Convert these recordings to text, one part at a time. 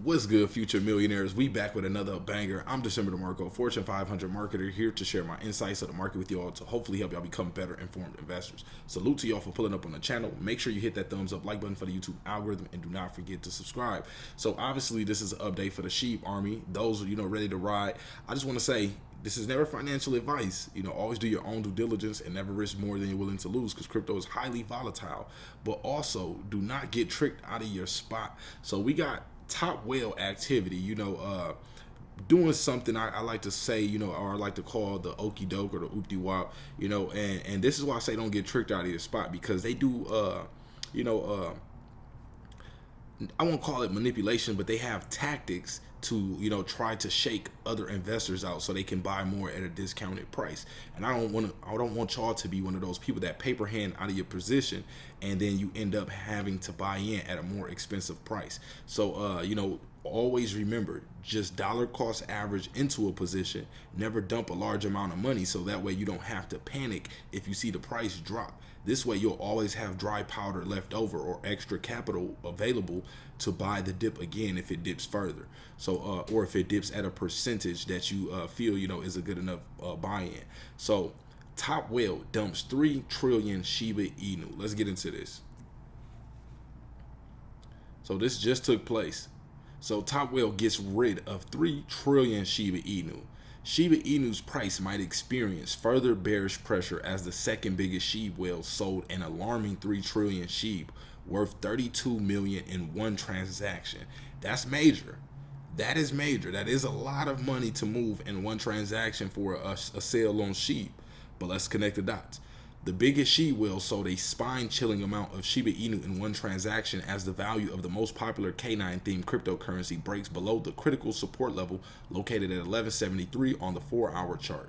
What's good, future millionaires? We back with another banger. I'm DecemberDeMarco, Fortune 500 marketer, here to share my insights of the market with y'all to hopefully help y'all become better informed investors. Salute to y'all for pulling up on the channel. Make sure you hit that thumbs up like button for the YouTube algorithm, and do not forget to subscribe. So obviously this is an update for the sheep army, those ready to ride. I just want to say, this is never financial advice. Always do your own due diligence and never risk more than you're willing to lose, because crypto is highly volatile. But also, do not get tricked out of your spot. So we got top whale activity, doing something I like to say, or I like to call the okie doke or the oopty wop, and this is why I say don't get tricked out of your spot, because they do, I won't call it manipulation, but they have tactics to try to shake other investors out so they can buy more at a discounted price. And I don't want y'all to be one of those people that paper hand out of your position and then you end up having to buy in at a more expensive price. So always remember, just dollar cost average into a position. Never dump a large amount of money, so that way you don't have to panic if you see the price drop. This way you'll always have dry powder left over or extra capital available to buy the dip again if it dips further. So or if it dips at a percentage that you feel is a good enough buy-in. So top whale dumps 3 trillion Shiba Inu. Let's get into this. So this just took place. So top whale gets rid of 3 trillion Shiba Inu. Shiba Inu's price might experience further bearish pressure as the second biggest SHIB whale sold an alarming 3 trillion SHIB, worth 32 million in one transaction. That's major. That is major. That is a lot of money to move in one transaction for a sale on SHIB. But let's connect the dots. The biggest SHIB whale sold a spine-chilling amount of Shiba Inu in one transaction as the value of the most popular canine-themed cryptocurrency breaks below the critical support level located at 1173 on the 4-hour chart.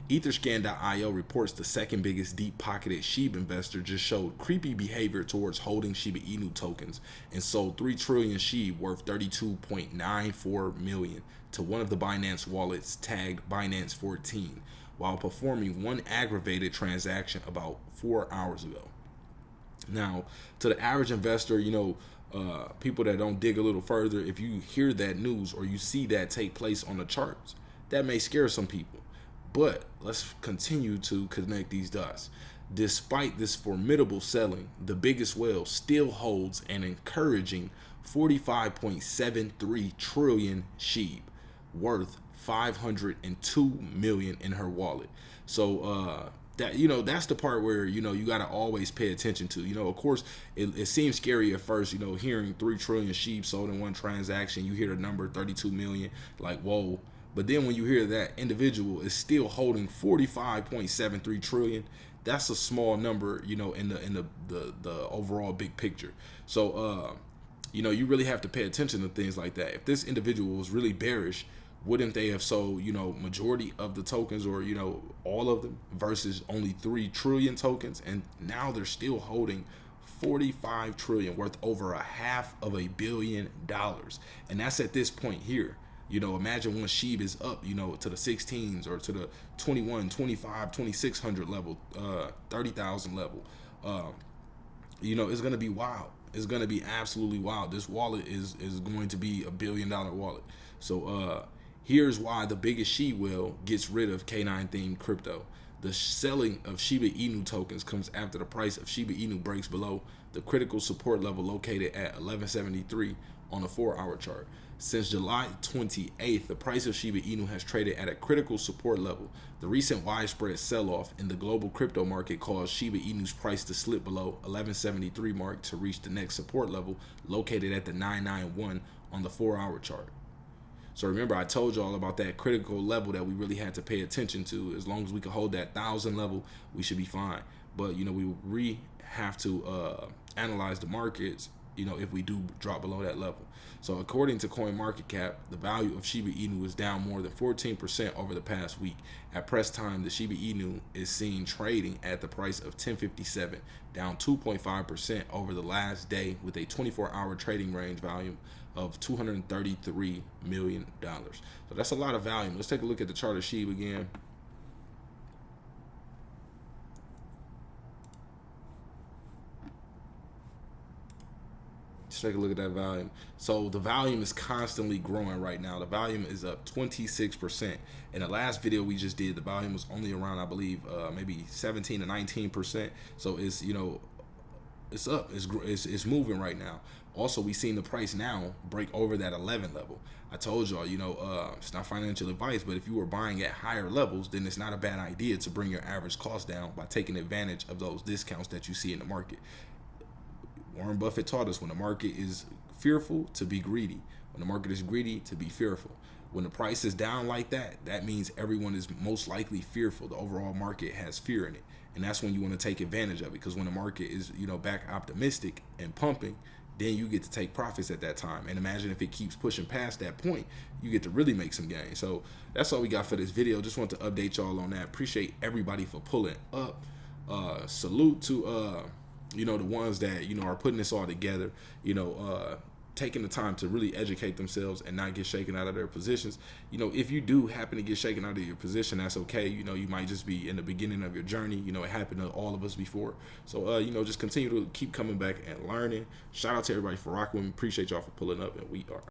Etherscan.io reports the second biggest deep-pocketed SHIB investor just showed creepy behavior towards holding Shiba Inu tokens and sold 3 trillion SHIB worth 32.94 million to one of the Binance wallets tagged Binance 14. While performing one aggravated transaction about 4 hours ago. Now, to the average investor, people that don't dig a little further, if you hear that news or you see that take place on the charts, that may scare some people. But let's continue to connect these dots. Despite this formidable selling, the biggest whale still holds an encouraging 45.73 trillion SHIB, worth 502 million in her wallet. So that's the part where you got to always pay attention to. Of course it seems scary at first, hearing 3 trillion sheep sold in one transaction. You hear the number 32 million, like whoa. But then when you hear that individual is still holding 45.73 trillion, that's a small number, in the overall big picture. So you really have to pay attention to things like that. If this individual was really bearish, wouldn't they have sold, majority of the tokens, or, all of them, versus only 3 trillion tokens? And now they're still holding 45 trillion, worth over $500 million. And that's at this point here. Imagine when SHIB is up, to the 16s or to the 21, 25, 2600 level, 30,000 level. It's going to be wild. It's going to be absolutely wild. This wallet is going to be $1 billion wallet. So, here's why the biggest SHIB whale gets rid of canine themed crypto. The selling of Shiba Inu tokens comes after the price of Shiba Inu breaks below the critical support level located at 1173 on the 4-hour chart. Since July 28th, the price of Shiba Inu has traded at a critical support level. The recent widespread sell-off in the global crypto market caused Shiba Inu's price to slip below 1173 mark to reach the next support level located at the 991 on the 4-hour chart. So remember, I told you all about that critical level that we really had to pay attention to. As long as we can hold that 1,000 level, we should be fine. But we have to analyze the markets, if we do drop below that level. So according to CoinMarketCap, the value of Shiba Inu is down more than 14% over the past week. At press time, the Shiba Inu is seen trading at the price of 1057, down 2.5% over the last day, with a 24-hour trading range volume of $233 million. So that's a lot of volume. Let's take a look at the chart of SHIB again. Let's take a look at that volume. So the volume is constantly growing right now. The volume is up 26%. In the last video we just did, the volume was only around, I believe, maybe 17 to 19%. So it's, you know, it's up. It's moving right now. Also, we seen the price now break over that 11 level. I told y'all, you know, it's not financial advice, but if you were buying at higher levels, then it's not a bad idea to bring your average cost down by taking advantage of those discounts that you see in the market. Warren Buffett taught us when the market is fearful to be greedy. When the market is greedy, to be fearful. When the price is down like that, that means everyone is most likely fearful. The overall market has fear in it. And that's when you want to take advantage of it, because when the market is, you know, back optimistic and pumping, then you get to take profits at that time. And imagine if it keeps pushing past that point, you get to really make some gains. So that's all we got for this video. Just want to update y'all on that. Appreciate everybody for pulling up. Salute to you know, the ones that, you know, are putting this all together, you know, taking the time to really educate themselves and not get shaken out of their positions. You know, if you do happen to get shaken out of your position, that's okay. You know, you might just be in the beginning of your journey. You know, it happened to all of us before. So, you know, just continue to keep coming back and learning. Shout out to everybody for rocking with me. Appreciate y'all for pulling up, and we are